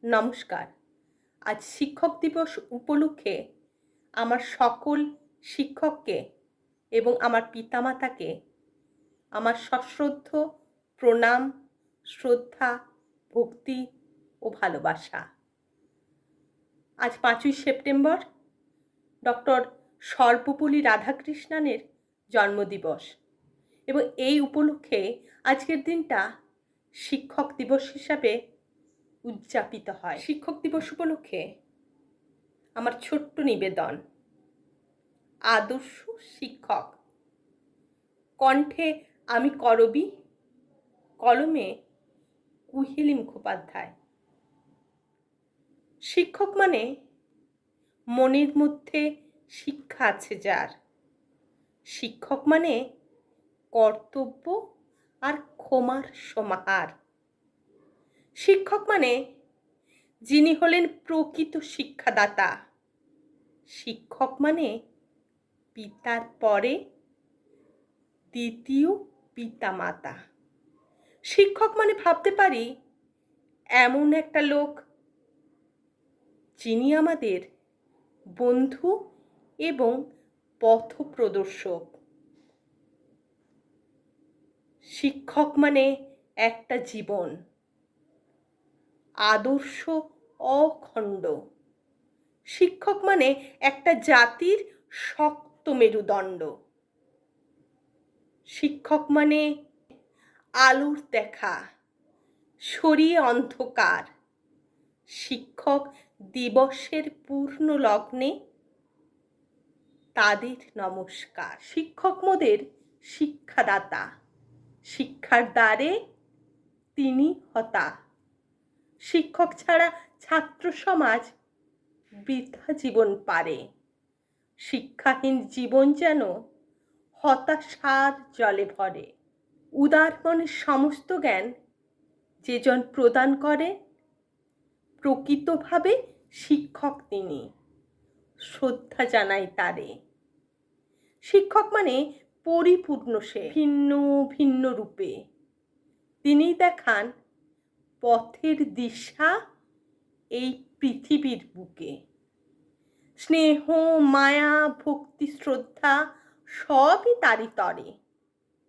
নমস্কার। আজ শিক্ষক দিবস উপলক্ষে আমার সকল শিক্ষককে এবং আমার পিতামাতাকে আমার সশ্রদ্ধ প্রণাম, শ্রদ্ধা, ভক্তি ও ভালোবাসা। আজ 5ই সেপ্টেম্বর ডক্টর সর্বপল্লী রাধাকৃষ্ণনের জন্মদিবস এবং এই উপলক্ষে আজকের দিনটা শিক্ষক দিবস হিসাবে উদযাপিত হয়। শিক্ষক দিবস উপলক্ষে আমার ছোট্ট নিবেদন, আদর্শ শিক্ষক। কণ্ঠে আমি করবী, কলমে কুহেলি মুখোপাধ্যায়। শিক্ষক মানে মনের মধ্যে শিক্ষা আছে যার। শিক্ষক মানে কর্তব্য আর ক্ষমার সমাহার। শিক্ষক মানে যিনি হলেন প্রকৃত শিক্ষাদাতা। শিক্ষক মানে পিতার পরে দ্বিতীয় পিতামাতা। শিক্ষক মানে ভাবতে পারি এমন একটা লোক যিনি আমাদের বন্ধু এবং পথপ্রদর্শক। শিক্ষক মানে একটা জীবন, আদর্শ অখণ্ড। শিক্ষক মানে একটা জাতির শক্ত মেরুদণ্ড। শিক্ষক মানে আলোর দেখা, সরিয়ে অন্ধকার। শিক্ষক দিবসের পূর্ণ লগ্নে তাদের নমস্কার। শিক্ষক মোদের শিক্ষাদাতা, শিক্ষার দ্বারে তিনি হতা। শিক্ষক ছাড়া ছাত্র সমাজ বৃথা জীবন পারে। শিক্ষাহীন জীবন যেন হতাশার জলে ভরে। উদার মনের সমস্ত জ্ঞান যেজন প্রদান করে, প্রকৃতভাবে শিক্ষক তিনি। শ্রদ্ধা জানাই তারে। শিক্ষক মানে পরিপূর্ণ সে, ভিন্ন ভিন্ন রূপে তিনি দেখান পথের দিশা এই পৃথিবীর বুকে। স্নেহ, মায়া, ভক্তি, শ্রদ্ধা সবই তারই তরে।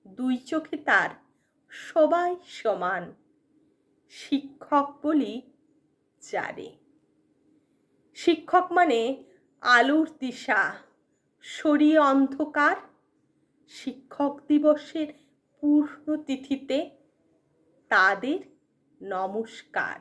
দুই চোখে তার সবাই সমান। শিক্ষক বলি যারে। শিক্ষক মানে আলোর দিশা, সরিয়ে অন্ধকার। শিক্ষক দিবসের পূর্ণ তিথিতে তাদের নমস্কার।